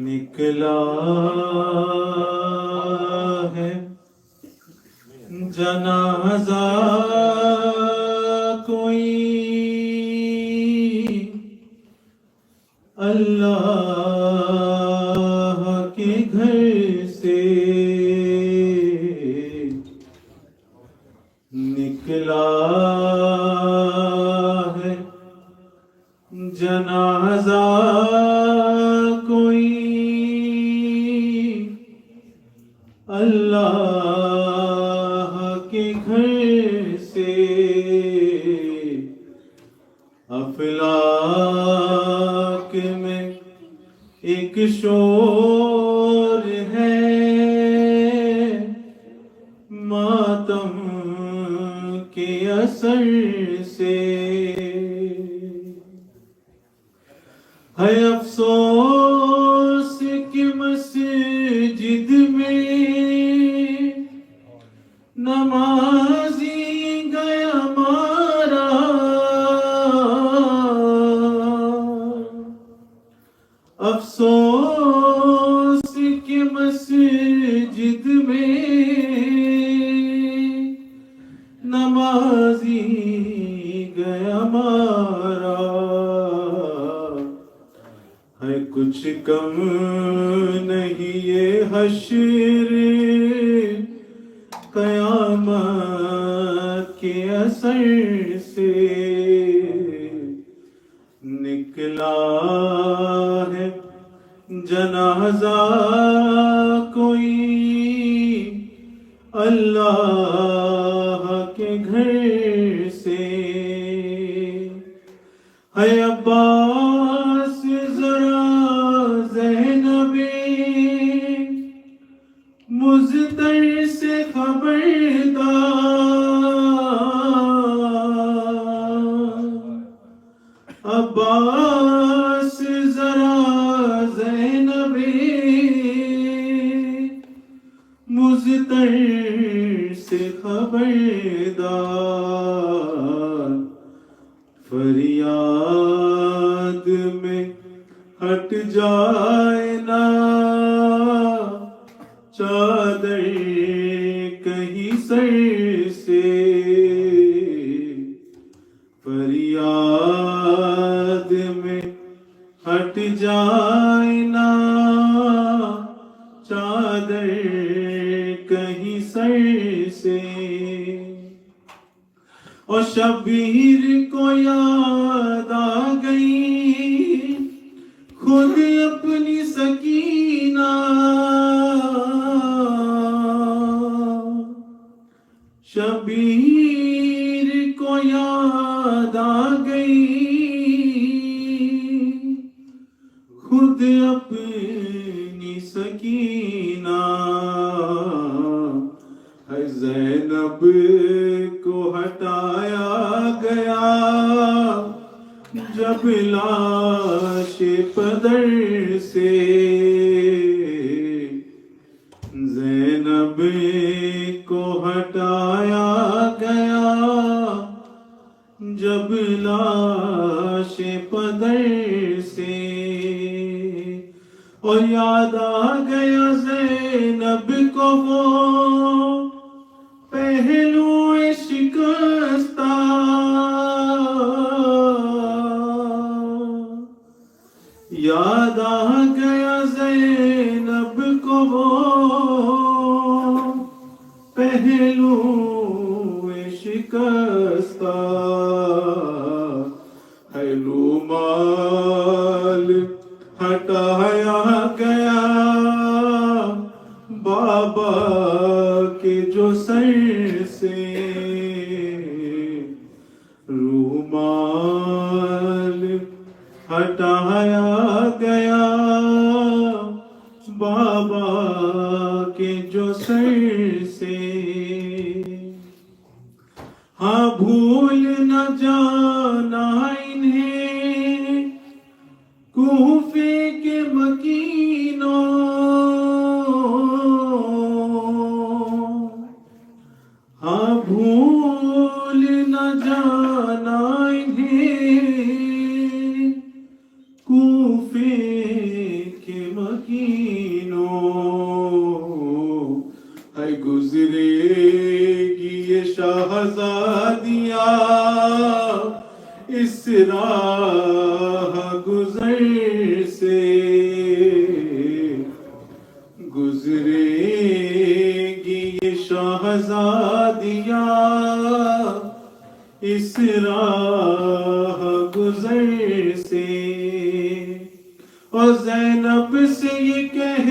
نکلا ہے جنازہ کوئی اللہ کے گھر سے، نکلا ہے جنازہ کوئی اللہ کے گھر سے، افلاک میں ایک شور ہے ماتم کے اثر سے، ہے افسوس کہ مسجد میں نمازی گیا مارا، افسوس کہ مسجد میں نمازی گیا مارا، ہے کچھ کم نہیں یہ حشر قیامت کے اثر سے، نکلا ہے جنازہ کوئی اللہ کے گھر سے، ہے عباس ذرا زینب مضطر سے خبردار، عباس ذرا زینب مضطر سے خبردار، فریاد میں ہٹ جائے نا چادر کہیں سر سے، فریاد میں ہٹ جائے نا چادر کہیں سر سے، اور شبیر کو یاد آ گئی خود اپنی سکینہ، شبیر کو یاد آ گئی خود اپنی سکینہ، ہے زینب کو ہٹایا گیا جب لاش پدر سے، زینب کو ہٹایا گیا جب لاش پدر سے، اور یاد آ گیا زینب کو وہ پہلو شکستہ، یاد آ گیا زینب کو وہ پہلو شکستہ، ہے رومال ہٹایا گیا بابا کے جو سر سے، رومال ہٹایا گیا بابا کے جو سر سے، ہاں بھول نہ جانا انہیں کوفے کے مکینوں، ہاں بھول نہ جانا انہیں راہ گزر سے گزرے گی یہ شہزادیاں، اس راہ گزر سے. اور زینب سے یہ کہہ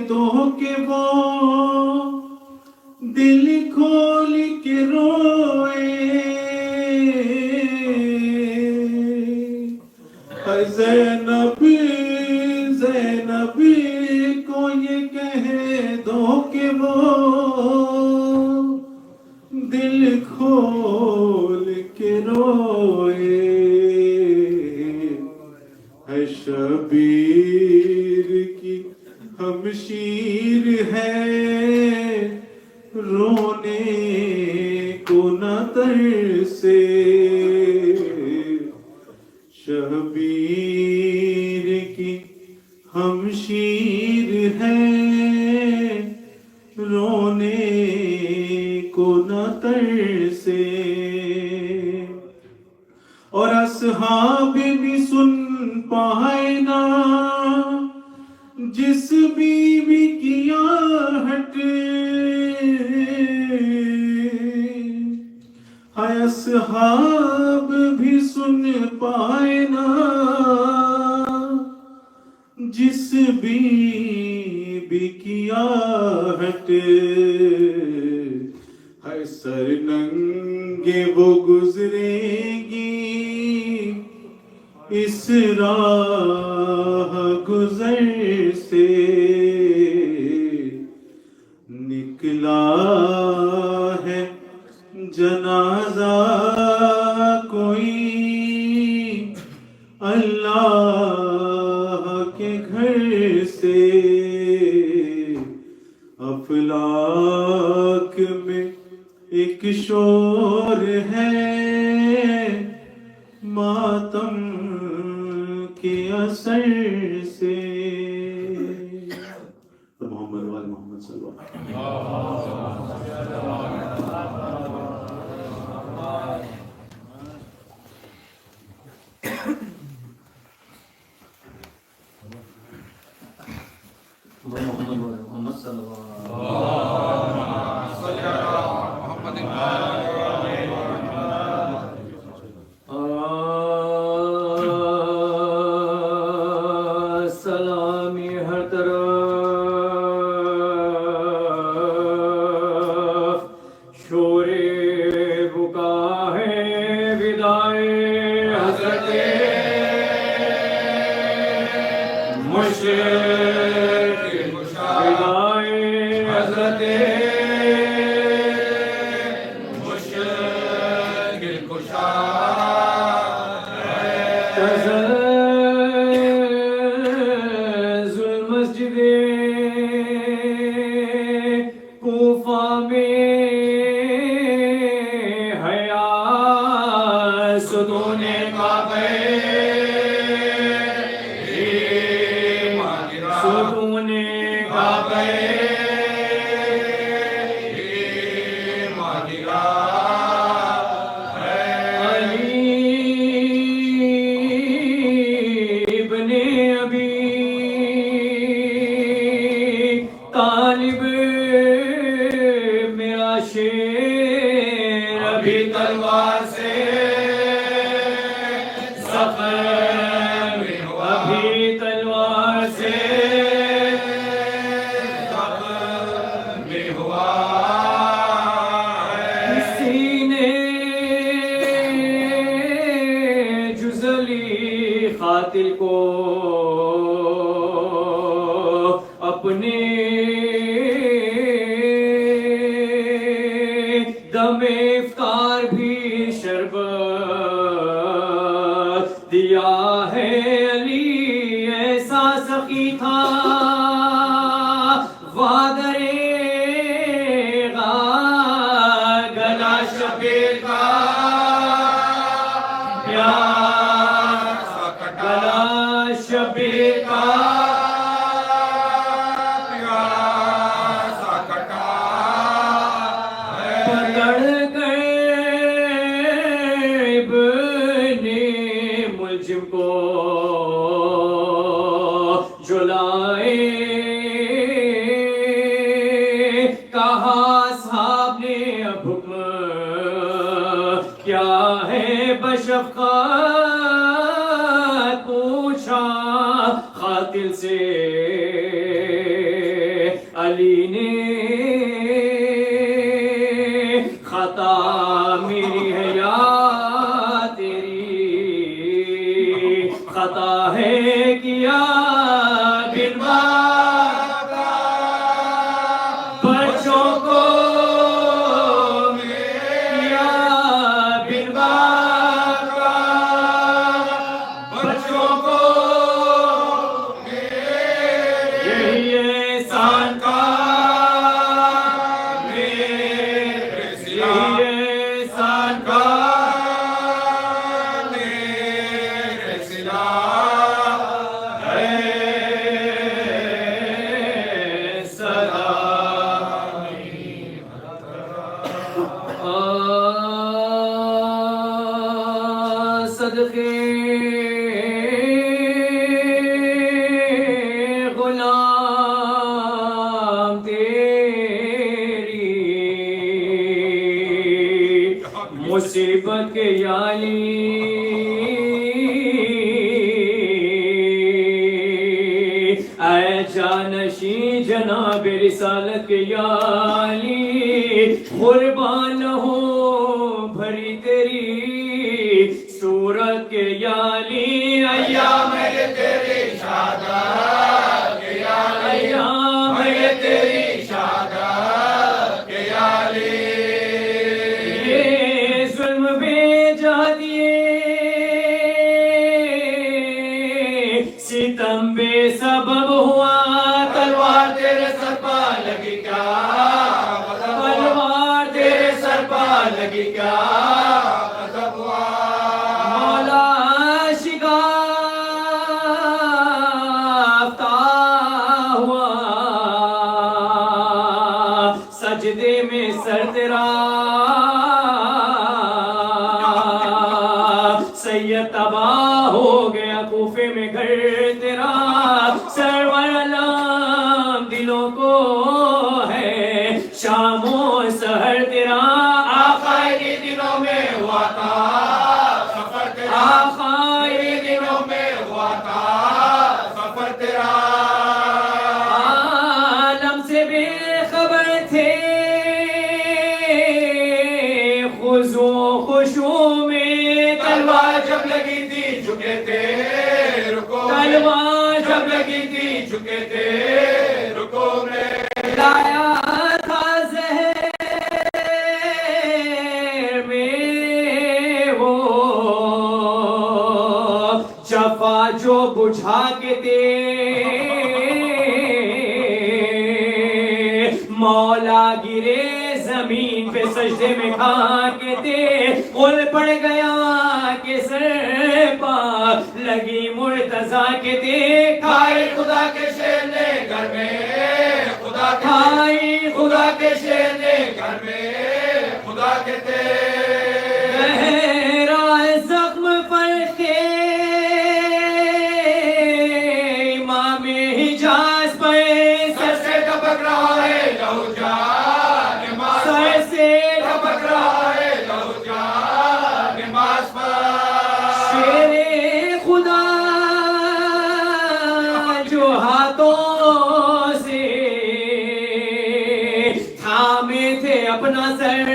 دو کہ وہ دل کھول کے روئے. زینب کو یہ کہہ دو کہ وہ دل کھول کے روئے. ہے شبیر کی ہمشیر ہے، رونے کو نہ ترسے. شبیر کی ہمشیر ہے، رونے کو نہ ترسے. اور اصحاب بھی سن پائے نا جس بیوی کی آہٹ، ہے اصحاب بھی سن پائے نا جس بیوی کی آہٹ. ہے سر ننگے وہ گزرے گی اس راہ گزر سے. نکلا ہے جنازہ کوئی اللہ کے گھر سے. افلاک میں ایک شور ہے، ماتم کے اثر سے. محمد وال محمد صلی اللہ علیہ محمد صلی اللہ سلامی ہر طرف شور بکا ہے ودائے حضرت مشرق ودائے حضرت مشرق کشا مسجد کوفہ میں حیا ستون کعبہ ستون کعبہ طالب میرا شیر ابھی تلوار سے سفر میں ہوا، ابھی تلوار سے سفر میں ہوا. کسی نے جزلی قاتل کو اپنے دم افطار بھی شربت دیا ہے. علی ایسا سخی تھا وادرے گلا شبیر کا پیار، گلا شبیر کا پکڑ گئے ابن ملزم کو جلائے کہا صاحب نے اب حکم کیا ہے بشفقت پوچھا قاتل سے علی نے خطا میری ہے یا تیری خطا ہے کیا بن بچوں کو کیا بن بچوں کو یہی احسان کا صدقے غلام تیری مصیبت کے یالی اے جانشی جناب رسالت کے یالی قربان ہو بھری تیری صورت کے یالی ایام ہے تیری شہادت کے یالی ایام ہے تیری شہادت کے یالی یہ ظلم بھیجا دیے ستم بے سبب ہوا تلوار تیرے سر پا لگی کیا تلوار تیرے سر پا لگی کیا سجدے میں سر تیرا سید تباہ ہو گیا کوفے میں گھر تیرا سرور علام دلوں کو ہے شام و سحر تیرا آقا کے دنوں میں ہوا تھا سفر تیرا آقا کے دنوں میں ہوا تھا سفر تیرا عالم سے بے خبر تھے خوشو میں تلوار جب لگی تھی جھکے تھے رکو تلوار جب لگی تھی جھکے تھے رکو میں لایا تھا زہر میں وہ جفا جو بجھا کے تھے مولا گرے زمین پہ سجدے میں کھا کے تھے غل پڑ گیا کہ سر پا لگی مرتضیٰ کے تھے کھائی خدا کے شیر نے گھر میں خدا کھائی خدا کے شیر نے گھر میں خدا کے تھے گہرا زخم پر کے امام حجاز پہ سر سے ٹپک رہا ہے لہو جان سر سے ٹپک رہا ہے لہو جان نماز پر شیر خدا جو ہاتھوں سے تھامے تھے اپنا سر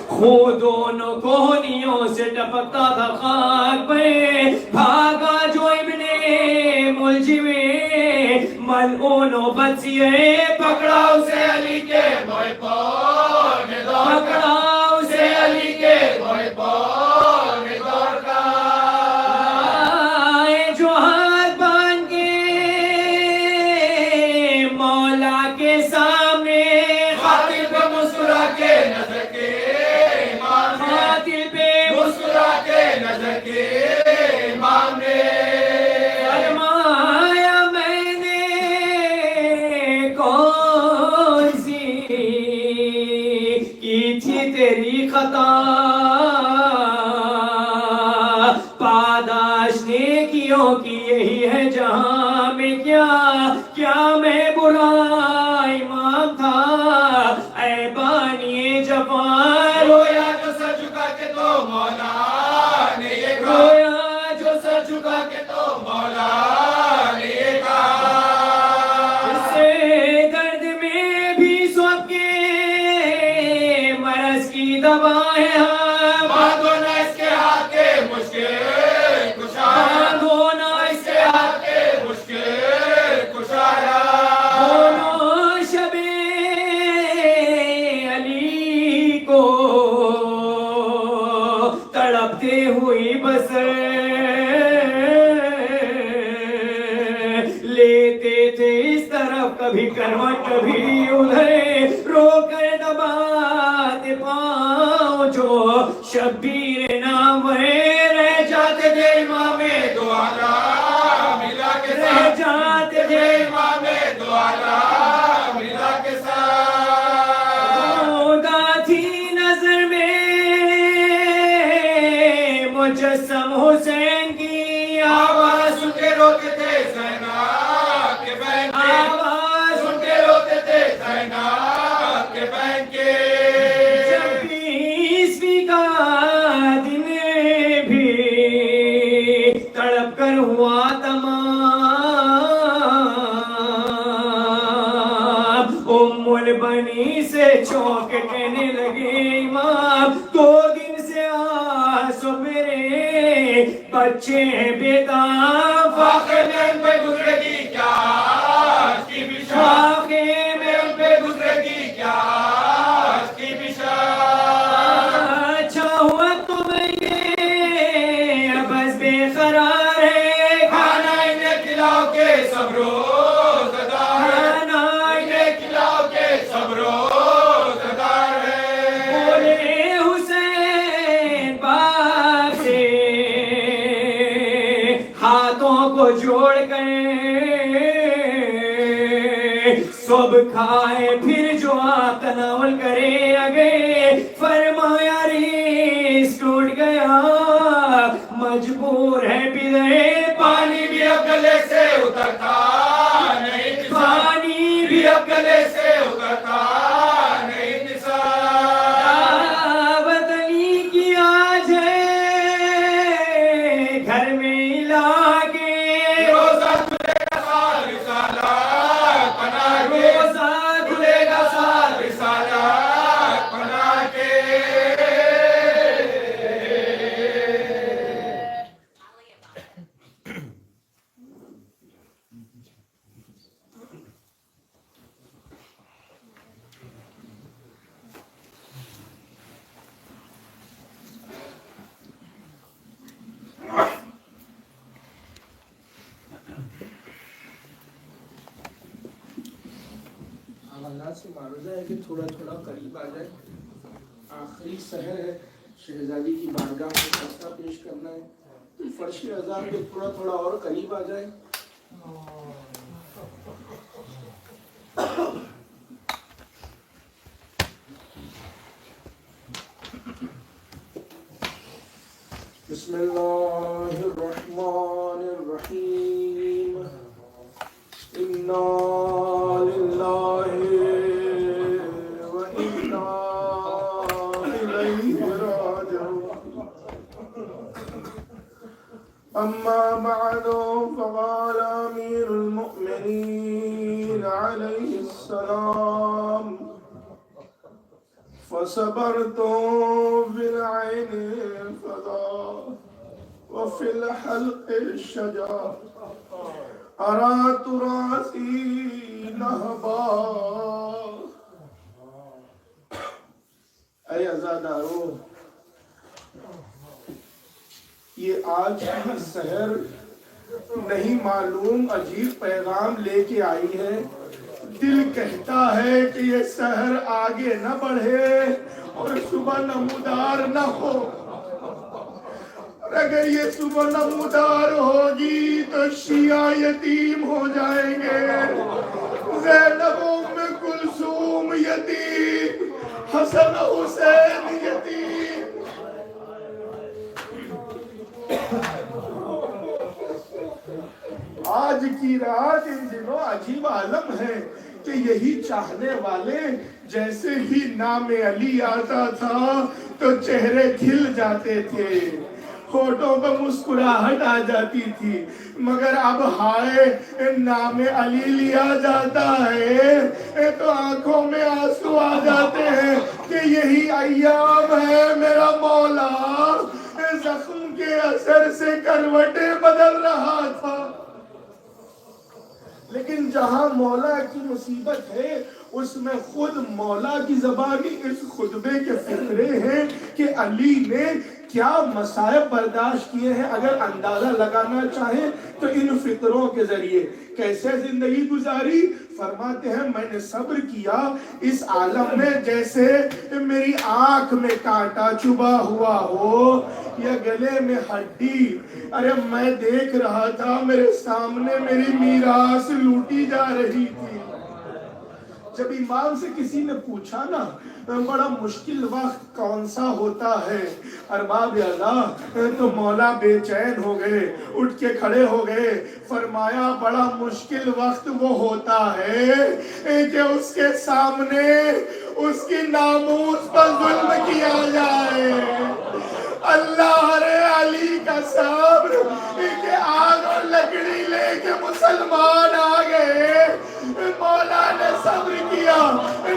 خود دونوں کوہنیوں سے ٹپکتا تھا خاک پہ بھاگا جو ابن ملجم ملعون و بدسیے پکڑا اسے علی کے موئے پور میں دور پکڑا اسے علی کے موئے پور میں دور کا جو ہاتھ باندھ کے مولا کے سامنے خاطر پہ مسکرا کے نظر کے خاطر پہ مسکرا کے نظر کے امام نے فرمایا میں نے کون سی پاداش نیکیوں کی یہی ہے جہاں میں، کیا میں برا امام تھا، اے بانی جفا رویا جو سر جھکا کے تو مولا نے یہ کہا، رویا جو سر جھکا کے تو مولا نے یہ کہا، اس سے درد میں بھی سوپ کے مرض کی دوا ہے، باندھو نہ اس کے ہاتھ کے مشکل کشا، باندھو نہ اس کے ہاتھ کے مشکل کشایا، دونوں شب علی کو تڑپتے ہوئی بسر لیتے تھے اس طرف کبھی کروٹ کبھی ادھر، رو کر دباتے پاؤں جو شبیر نام رہ جاتے تھے امام دوارا ملا کے ساتھ، رہ جاتے تھے امام دوارا ملا کے ساتھ، خدا تھی نظر میں مجسم حسین کی، آواز سن کے روتے تھے زینب کے بہن کے، آواز سن کے روتے تھے زینب کے بہن کے، جب 20ویں کا دن بھی تڑپ کر ہوا تمام، ام البنی سے چونک کہنے لگے امام، 2 دن سے آسو میرے بچے ہیں بیدار، فاقے میں ان پہ گزرے گی کیا آج کی بشار، فاقے میں ان پہ گزرے گی کیا آج کی بشار، اچھا ہوا تم یہ بس بے قرار ہے، کھانا انہیں کھلاؤ کے سب روزدار ہے، کھانا انہیں کھلاؤ کے سب روزدار ہے، بولے حسین باپ سے ہاتھوں کو جوڑ کر، سب کھائے پھر جو آپ تناول کرے اگے، فرمایا ریس ٹوٹ گیا مجبور ہے پینے، پانی بھی اب گلے سے اترتا نہیں، پانی بھی اب گلے سے اترتا نہیں، دعوت علی کی آج ہے گھر میں لا کے، روزہ کھلے گا سال رسالت بنا کے، روزہ کھلے گا سال رسالت بنا کے، اللہ سے معروضہ ہے کہ تھوڑا تھوڑا قریب آ جائے، آخری سحر ہے، شہزادی کی بارگاہ میں خستہ پیش کرنا ہے، تو فرش اذان کے تھوڑا تھوڑا اور قریب آ جائے۔ بسم اللہ الرحمن الرحیم، انا للہ وإنا إليه راجعون، أما بعد فقال أمير المؤمنين عليه السلام، فصبرت في العين الفضاء وفي الحلق الشجار، أرات راسي نهبا۔ اے عزادارو، یہ آج کی سحر نہیں معلوم عجیب پیغام لے کے آئی ہے، دل کہتا ہے کہ یہ سحر آگے نہ بڑھے اور صبح نمودار نہ ہو، اور اگر یہ صبح نمودار ہوگی تو شیعہ یتیم ہو جائیں گے، زینب ام کلثوم یتیم، حسن حسین یتیم، آج کی رات ان دنوں عجیب عالم ہے کہ یہی چاہنے والے جیسے ہی نام علی آتا تھا تو چہرے کھل جاتے تھے، ہونٹوں پہ مسکراہٹ آ جاتی تھی، مگر اب ہائے نام علی لیا جاتا ہے تو آنکھوں میں آنسو آ جاتے ہیں کہ یہی ایام ہے میرا مولا زخم کے اثر سے کروٹیں بدل رہا تھا۔ لیکن جہاں مولا کی مصیبت ہے اس میں خود مولا کی زبانی اس خطبے کے فقرے ہیں کہ علی نے کیا مصائب برداشت کیے ہیں۔ اگر اندازہ لگانا چاہیں تو ان فقروں کے ذریعے کیسے زندگی گزاری، فرماتے ہیں میں نے صبر کیا اس عالم میں جیسے میری آنکھ میں کانٹا چبھا ہوا ہو یا گلے میں ہڈی، ارے میں دیکھ رہا تھا میرے سامنے میری میراث لوٹی جا رہی تھی۔ جب امام سے کسی نے پوچھا نا بڑا مشکل وقت کون سا ہوتا ہے ارباب اللہ، تو مولا بے چین ہو گئے، اٹھ کے کھڑے ہو گئے، فرمایا بڑا مشکل وقت وہ ہوتا ہے کہ اس کے سامنے اس کی ناموس پر ظلم کیا جائے۔ اللہ رے علی کا صبر کہ آگ اور لکڑی لے کے مسلمان آ گئے، مولا نے صبر کیا،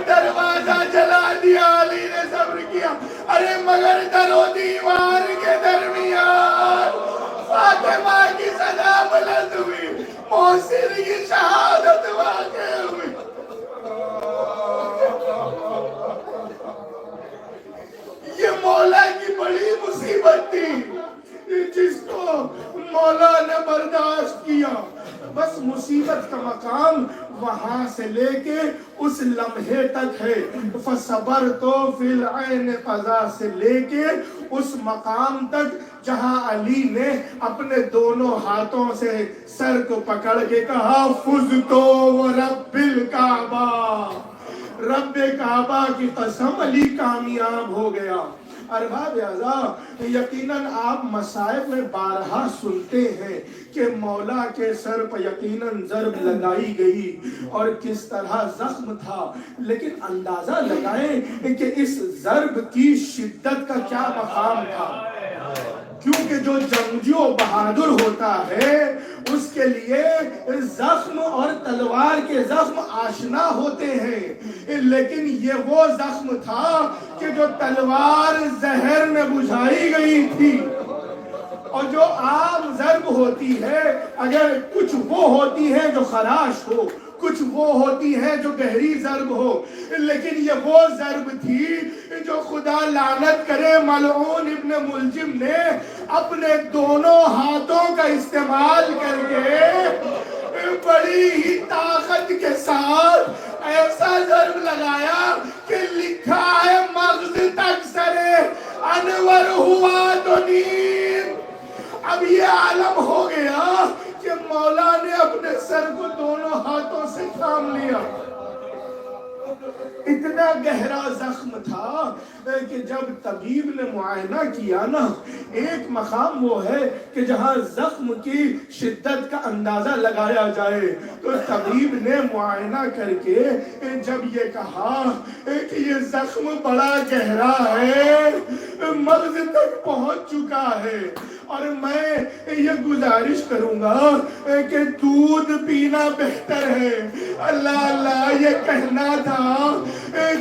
دروازہ جلا دیا، علی نے صبر کیا، ارے مگر در و دیوار کے درمیان فاطمہ کی صدا بلند ہوئی، محسن کی شہادت واقع ہوئی۔ یہ مولا کی بڑی مصیبت تھی جس کو مولا نے برداشت کیا۔ بس مصیبت کا مقام وہاں سے لے کے اس لمحے تک ہے، فَصَبَرْتُ فِي الْعَيْنِ قضا سے لے کے اس مقام تک جہاں علی نے اپنے دونوں ہاتھوں سے سر کو پکڑ کے کہا فُزْتُ وَرَبِّ الْكَعْبَةِ، رب کعبہ کی قسم علی کامیاب ہو گیا۔ ارباب اعزاء یقیناً آپ مصائب میں بارہا سنتے ہیں کہ مولا کے سر پر یقیناً ضرب لگائی گئی اور کس طرح زخم تھا، لیکن اندازہ لگائیں کہ اس ضرب کی شدت کا کیا مقام تھا، کیونکہ جو جنگجو بہادر ہوتا ہے اس کے لیے زخم اور تلوار کے زخم آشنا ہوتے ہیں، لیکن یہ وہ زخم تھا کہ جو تلوار زہر میں بجھائی گئی تھی، اور جو عام ضرب ہوتی ہے اگر کچھ وہ ہوتی ہے جو خراش ہو، کچھ وہ ہوتی ہے جو گہری ضرب ہو، لیکن یہ وہ ضرب تھی جو خدا لعنت کرے ملعون ابن ملجم نے اپنے دونوں ہاتھوں کا استعمال کر کے بڑی ہی طاقت کے ساتھ ایسا ضرب لگایا کہ لکھا ہے مغز تک سرے انور ہوا تو نیند۔ اب یہ عالم ہو گیا کہ مولا نے اپنے سر کو دونوں ہاتھوں سے تھام لیا۔ اتنا گہرا زخم تھا کہ جب طبیب نے معائنہ کیا نا، ایک مقام وہ ہے کہ جہاں زخم کی شدت کا اندازہ لگایا جائے، تو طبیب نے معائنہ کر کے جب یہ کہا کہ یہ زخم بڑا گہرا ہے، مغز تک پہنچ چکا ہے، اور میں یہ گزارش کروں گا کہ دودھ پینا بہتر ہے۔ اللہ اللہ یہ کہنا تھا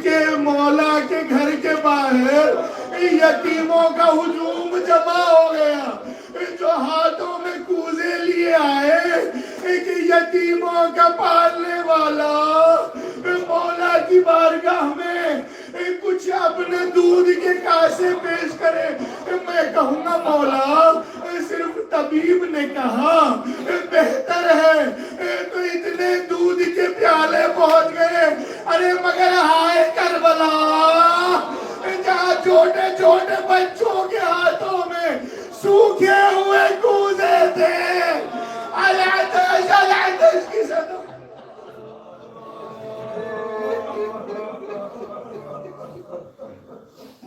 کہ مولا کے گھر کے باہر یتیموں کا ہجوم جمع ہو گیا، جو ہاتھوں میں کوزے لیے آئے کہ یتیموں کا پالنے والا مولا کی بارگاہ میں کچھ اپنے دودھ کے کاسے پیش کرے۔ میں کہوں گا مولا صرف طبیب نے کہا بہتر ہے تو اتنے دودھ کے پیالے پہنچ گئے، ارے مگر ہائے کربلا جہاں چھوٹے چھوٹے بچوں کے ہاتھوں میں سوکھے ہوئے کوزے تھے، العطش کی صدا۔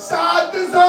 700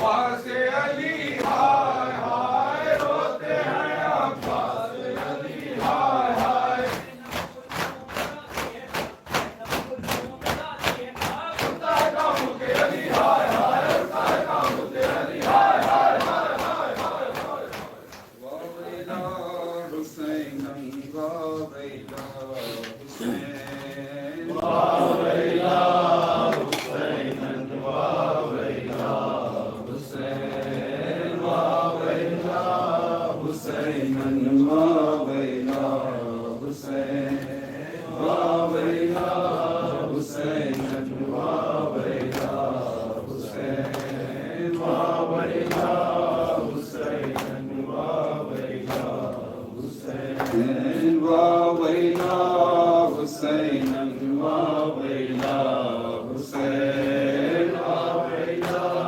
عباس علی ہائے ہائے روتے ہیں عباس علی ہائے ہائے استاد کا ملک علی ہائے ہائے استاد کا ملک علی ہائے ہائے ہائے ہائے واویلا حسین واویلا حسین واویلا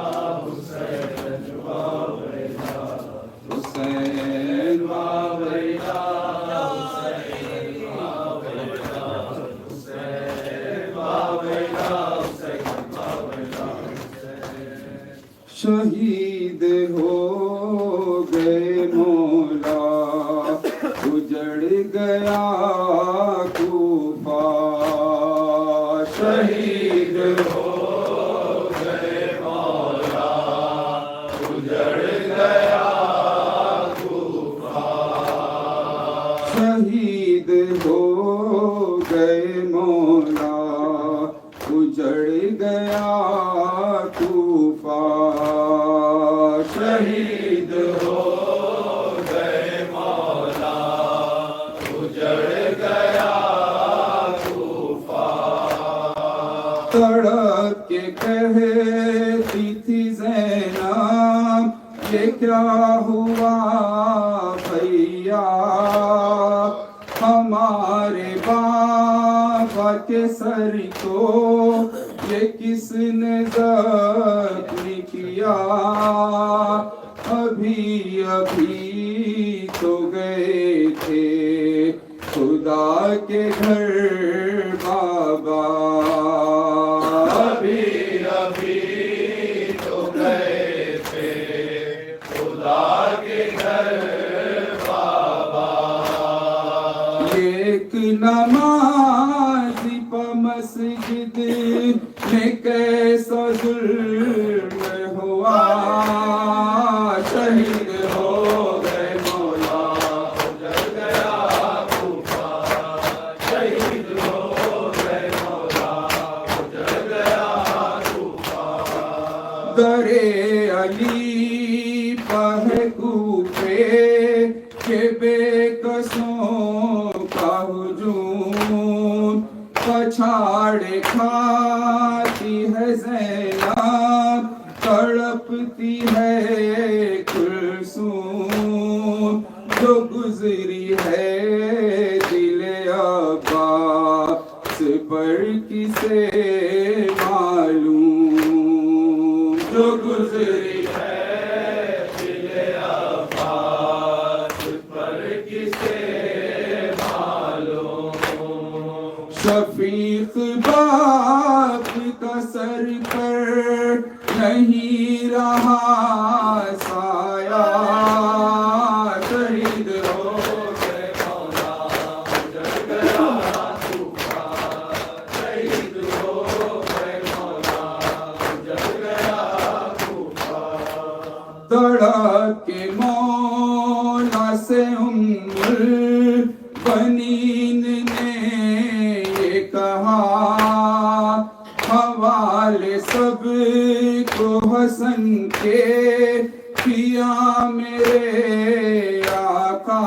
شہید ہو گئے مولا اجڑ گیا کوفہ شہید ہو گئے مولا اجڑ گیا کوفہ شہید ہو گئے مولا اجڑ گیا کوفہ شہید ہو گئے مولا اجڑ گیا کوفہ تڑپ کے کہتی تھی زینب یہ کیا ہوا بھیا ہمارے بابا کے سر کو یہ کس نے زخمی کیا ابھی ابھی تو گئے تھے خدا کے گھر بابا ابھی ابھی تو گئے تھے خدا کے گھر بابا ایک نمازی پا مسجد میں کیسا ظلم ہوا شہید ہو گئے مولا اجڑ گیا کوفہ شہید ہو گئے مولا اجڑ گیا کوفہ درے علی پہ کوفے کے بے کسوں کا ہجوم پچھاڑے کھاتی ہے زینب تڑپتی ہے کلثوم جو گزری ہے دل عباس پر کسے معلوم جو گزری ہے دل عباس پر کسے معلوم شفیق باپ کا سر پر نہیں رہا سایہ شہید ہو گئے مولا اجڑ گیا کوفہ شہید ہو گئے مولا اجڑ گیا کوفہ تڑپ کے مولا سے بنین نے یہ کہا حوالے سب کو حسن کے کیا میرے آقا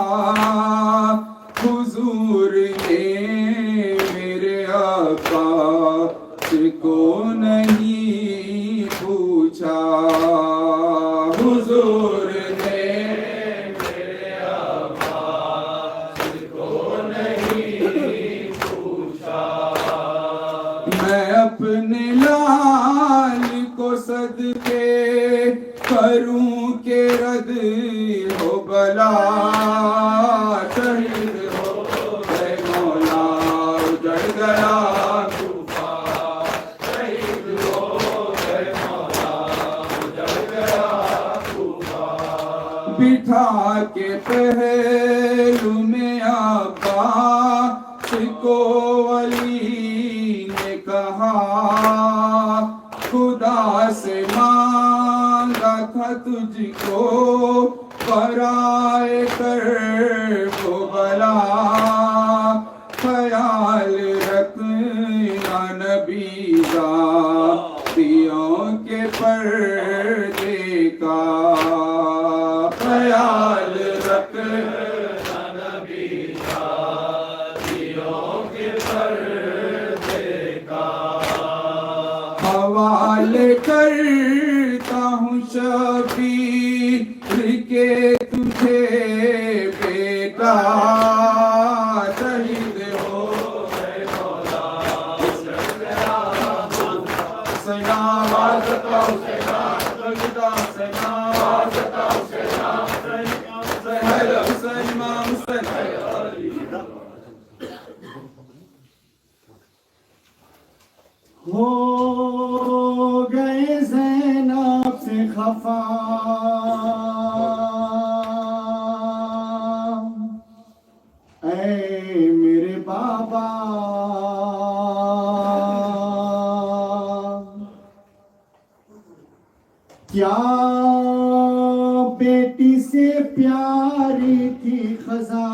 حضور نے میرے عباس کو نہیں پوچھا حضور نے میرے عباس کو نہیں پوچھا میں اپنے لال کو صدقے کروں کہ رد ہو بلا شہید ہو گئے مولا اجڑ گیا کوفہ شہید ہو گئے مولا اجڑ گیا بٹھا کے پہلو میں عباس کو علی نے کہا خدا سے مانگا تھا تجھ کو برائے کرب و بلا خیال رکھنا نبی ذاتیوں کے پردے کا خیال رکھنا نبی ذاتیوں کے پردے کا حوالے کرتا ہوں شبیر کے تجھے بیٹا شہید ہو گئے مولا ہو گئے زینب سے خفا اے میرے بابا کیا بیٹی سے پیاری تھی خزاں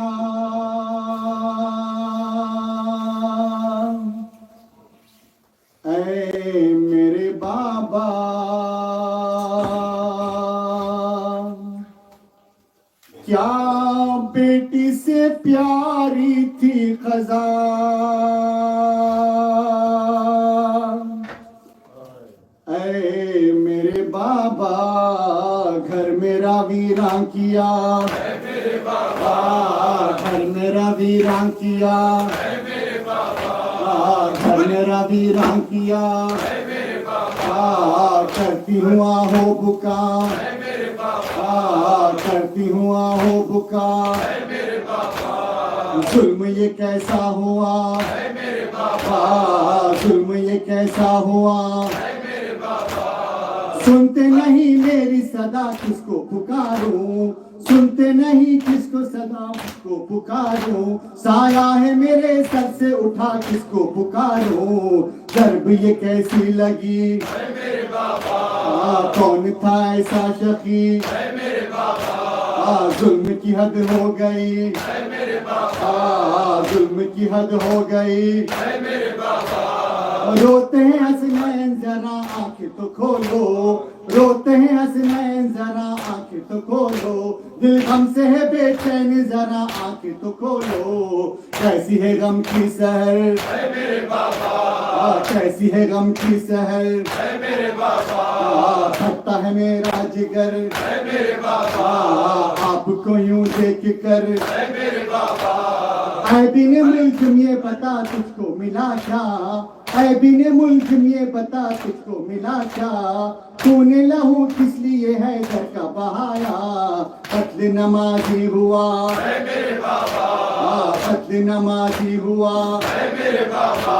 اے میرے بابا کیا بیٹی سے پیاری تھی خزاں اے میرے بابا گھر میرا ویراں کیا اے میرے بابا گھر میرا ویراں کیا اے میرے بابا گھر میرا ویراں کیا اے میرے بابا کرتی ہوں آہو بکا اے میرے بابا کرتی ہوں آہو بکا اے میرے بابا ظلم یہ کیسا ہوا اے میرے بابا ظلم یہ کیسا ہوا اے میرے بابا سنتے نہیں میری صدا کس کو پکاروں سنتے نہیں کس کو صدا کس کو پکاروں سایہ ہے میرے سر سے اٹھا کس کو پکاروں ضرب یہ کیسی لگی اے میرے بابا کون تھا ایسا شقی اے میرے بابا ظلم کی حد ہو گئی اے میرے بابا ظلم کی حد ہو گئی اے میرے بابا روتے ہیں حسنین ذرا آنکھیں تو کھولو روتے ہیں حسنین ذرا آنکھیں تو کھولو دل غم سے ہے بے چین ذرا آنکھیں تو کھولو کیسی ہے غم کی سحر اے میرے بابا کیسی ہے غم کی سحر اے میرے بابا پھٹتا ہے میرا جگر اے میرے بابا آپ کو یوں دیکھ کر اے میرے بابا اے بن ملک یہ بتا تجھ کو ملا کیا اے بن ملک یہ بتا تجھ کو ملا کیا تو نے لہو کس لیے ہے گھر کا بہایا قتل نمازی ہوا اے میرے بابا قتل نمازی ہوا اے میرے بابا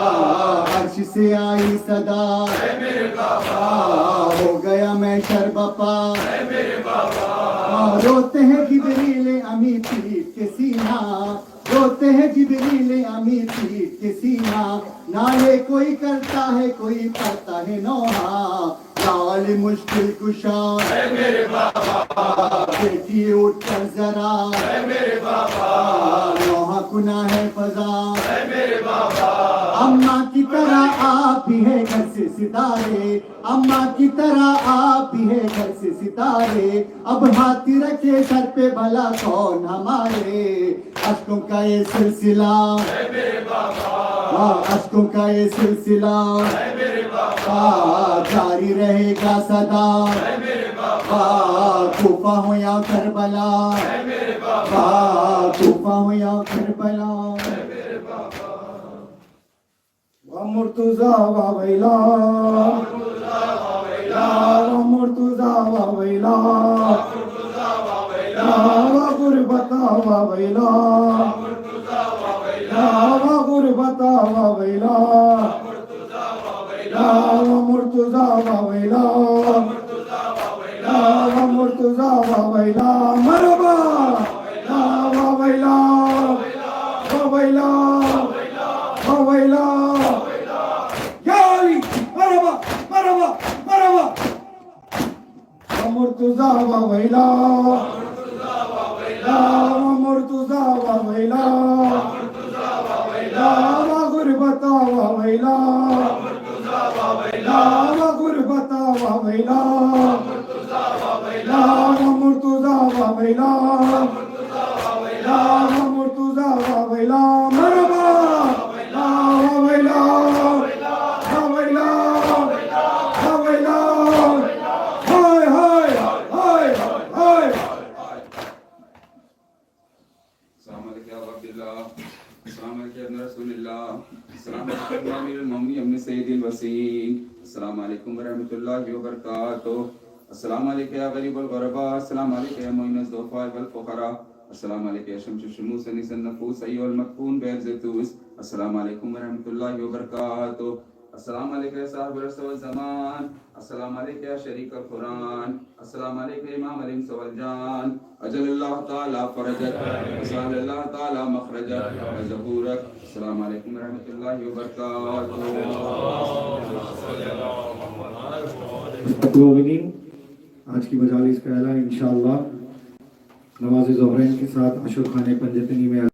عرش سے آئی صدا اے میرے بابا ہو گیا میں شربپا اے میرے بابا روتے ہیں جبریل امی پیٹ کے سینہ روتے ہیں جبریل امی پیٹ کے سینہ نالے کوئی کرتا ہے کوئی پڑھتا ہے نوحہ لال مشکل کشا اے میرے بابا بیٹی اٹھ کر ذرا اے میرے بابا نوحہ کنا ہے فضا اے میرے بابا اماں کی طرح آپ بھی ہے گھر سے ستارے اماں کی طرح آپ بھی ہے گھر سے ستارے اب ہاتھ رکھے سر پہ بھلا کون ہمارے اشکوں کا یہ سلسلہ اے میرے بابا اشکوں کا یہ سلسلہ اے میرے بابا جاری رہے گا صدا اے میرے بابا کوفہ ہو یا کربلا اے میرے بابا کوفہ ہو یا کربلا اے میرے بابا مرتضی و ویلا مرتضی و ویلا و غربتا و ویلا و غربتا و ویلا و مرتضی و ویلا و مرتضی مرتضی واویلا مرحبا واویلا واویلا واویلا یا علی مرحبا مرحبا مرحبا مرتضی واویلا مرتضی واویلا غربتا واویلا غربتا واویلا مرتضی واویلا مرتضی واویلا مرحبا واویلا واویلا واویلا ہائے ہائے ہائے ہائے السلام علیکم یا عبداللہ، السلام علیکم ابن رسول اللہ، السلام علیکم امیر المومنین ابن سید الوسیم، السلام علیکم ورحمۃ اللہ وبرکاتہ، السلام علیکم یا غریب الغرباء، السلام علیکم یا معین الضعفاء والفقراء، السلام علیکم یا شمس الشموس انیس النفوس ایها المدفون بعزتوس، السلام علیکم ورحمۃ اللہ وبرکاتہ، السلام علیکم یا صاحب العصر والزمان، السلام علیکم یا شریک القرآن، السلام علیکم امام الانس والجان، اجل اللہ تعالی فرجک وسهل اللہ تعالی مخرجک وظہورک، السلام علیکم ورحمۃ اللہ وبرکاتہ۔ مومنین، آج کی مجالس کا اعلان انشاءاللہ نماز ظہرین کے ساتھ عشر خانے پنجتنی میں